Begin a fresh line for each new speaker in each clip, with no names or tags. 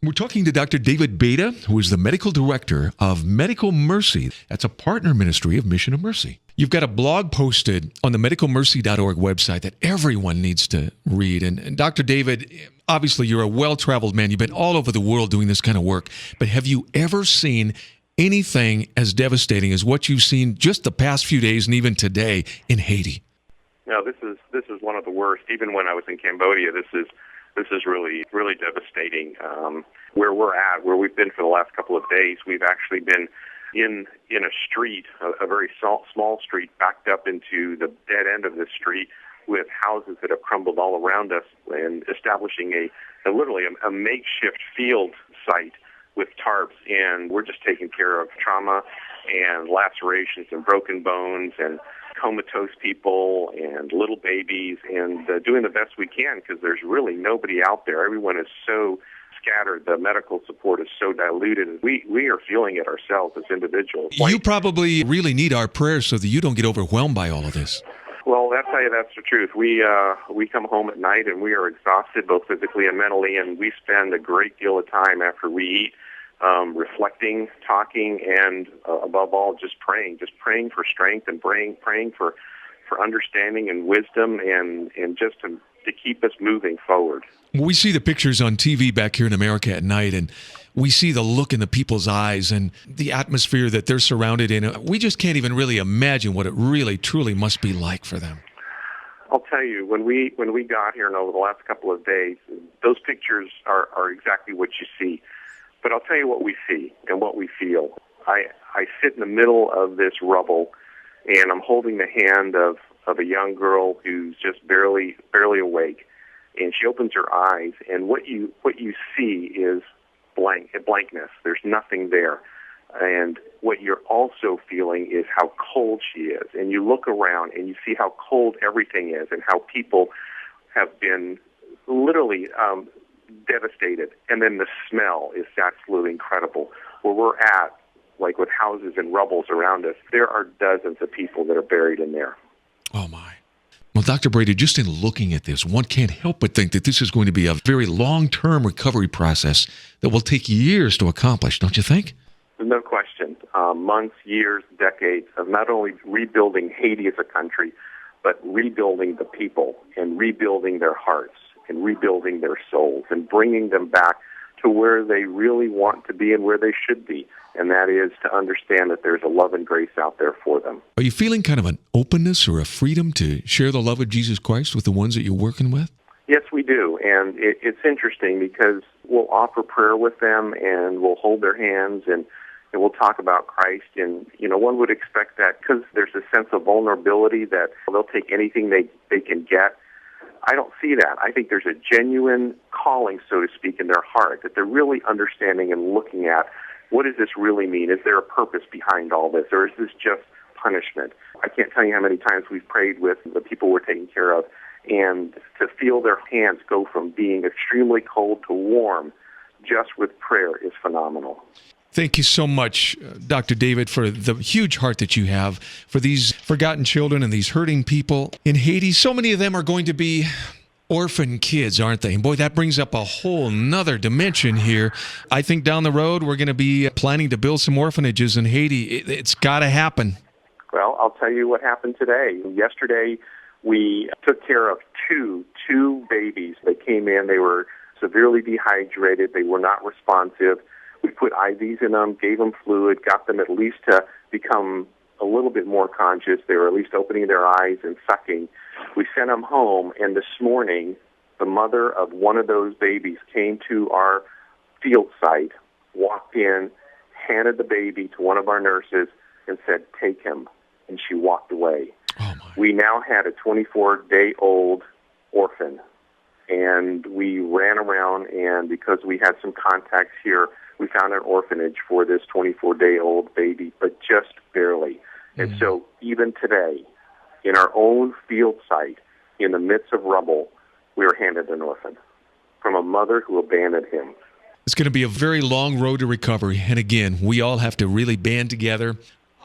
We're talking to Dr. David Beyda, who is the medical director of Medical Mercy. That's a partner ministry of Mission of Mercy. You've got a blog posted on the medicalmercy.org website that everyone needs to read. And Dr. David, obviously you're a well-traveled man. You've been all over the world doing this kind of work. But have you ever seen anything as devastating as what you've seen just the past few days and even today in Haiti?
No, this is one of the worst. Even when I was in Cambodia, this is really devastating. Where we're at, where we've been for the last couple of days, we've actually been in a street, a very small street, backed up into the dead end of this street with houses that have crumbled all around us, and establishing literally a makeshift field site with tarps, and we're just taking care of trauma and lacerations and broken bones and comatose people and little babies, and doing the best we can because there's really nobody out there. Everyone is so scattered. The medical support is so diluted. We are feeling it ourselves as individuals.
You probably really need our prayers so that you don't get overwhelmed by all of this.
Well, that's the truth. We come home at night and we are exhausted both physically and mentally, and we spend a great deal of time after we eat reflecting, talking, and above all, just praying for strength and praying for understanding and wisdom and just to keep us moving forward.
We see the pictures on TV back here in America at night, and we see the look in the people's eyes and the atmosphere that they're surrounded in. We just can't even really imagine what it really, truly must be like for them.
I'll tell you, when we got here and over the last couple of days, those pictures are exactly what you see. But I'll tell you what we see and what we feel. I sit in the middle of this rubble, and I'm holding the hand of a young girl who's just barely awake. And she opens her eyes, and what you see is blankness. There's nothing there. And what you're also feeling is how cold she is. And you look around, and you see how cold everything is and how people have been literally devastated. And then the smell is absolutely incredible. Where we're at, like with houses and rubbles around us, there are dozens of people that are buried in there.
Oh, my. Well, Dr. Beyda, just in looking at this, one can't help but think that this is going to be a very long-term recovery process that will take years to accomplish, don't you think?
No question. Months, years, decades of not only rebuilding Haiti as a country, but rebuilding the people and rebuilding their hearts and rebuilding their souls and bringing them back to where they really want to be and where they should be. And that is to understand that there's a love and grace out there for them.
Are you feeling kind of an openness or a freedom to share the love of Jesus Christ with the ones that you're working with?
Yes, we do. And it's interesting because we'll offer prayer with them and we'll hold their hands and we'll talk about Christ. And, one would expect that because there's a sense of vulnerability that they'll take anything they can get. I don't see that. I think there's a genuine calling, so to speak, in their heart, that they're really understanding and looking at what does this really mean? Is there a purpose behind all this, or is this just punishment? I can't tell you how many times we've prayed with the people we're taking care of, and to feel their hands go from being extremely cold to warm just with prayer is phenomenal.
Thank you so much, Dr. David, for the huge heart that you have for these forgotten children and these hurting people in Haiti. So many of them are going to be orphan kids, aren't they? And boy, that brings up a whole nother dimension here. I think down the road, we're going to be planning to build some orphanages in Haiti. It's got to happen.
Well, I'll tell you what happened today. Yesterday, we took care of two babies. They came in. They were severely dehydrated. They were not responsive. We put IVs in them, gave them fluid, got them at least to become a little bit more conscious. They were at least opening their eyes and sucking. We sent them home, and this morning, the mother of one of those babies came to our field site, walked in, handed the baby to one of our nurses, and said, "Take him," and she walked away.
Oh my.
We now had a 24-day-old orphan, and we ran around, and because we had some contacts here, we found an orphanage for this 24-day-old baby, but just barely. And so even today, in our own field site, in the midst of rubble, we were handed an orphan from a mother who abandoned him.
It's going to be a very long road to recovery. And again, we all have to really band together.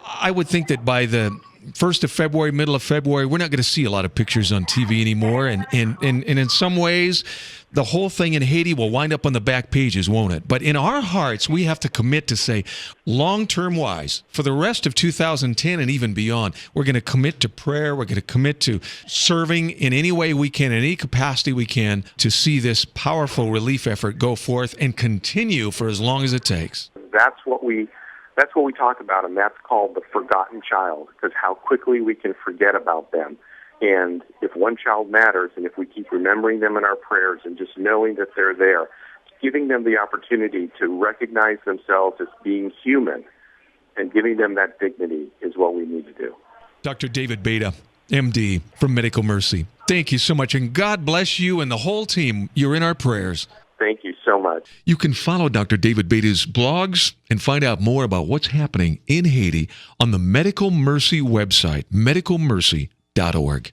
I would think that by the 1st of February, middle of February, we're not going to see a lot of pictures on TV anymore. And in some ways, the whole thing in Haiti will wind up on the back pages, won't it? But in our hearts, we have to commit to say, long-term wise, for the rest of 2010 and even beyond, we're going to commit to prayer. We're going to commit to serving in any way we can, in any capacity we can, to see this powerful relief effort go forth and continue for as long as it takes.
That's what we talk about, and that's called the forgotten child, because how quickly we can forget about them. And if one child matters, and if we keep remembering them in our prayers and just knowing that they're there, giving them the opportunity to recognize themselves as being human and giving them that dignity is what we need to do.
Dr. David Beyda, MD, from Medical Mercy. Thank you so much, and God bless you and the whole team. You're in our prayers.
Thank you so much.
You can follow Dr. David Beyda's blogs and find out more about what's happening in Haiti on the Medical Mercy website, medicalmercy.org.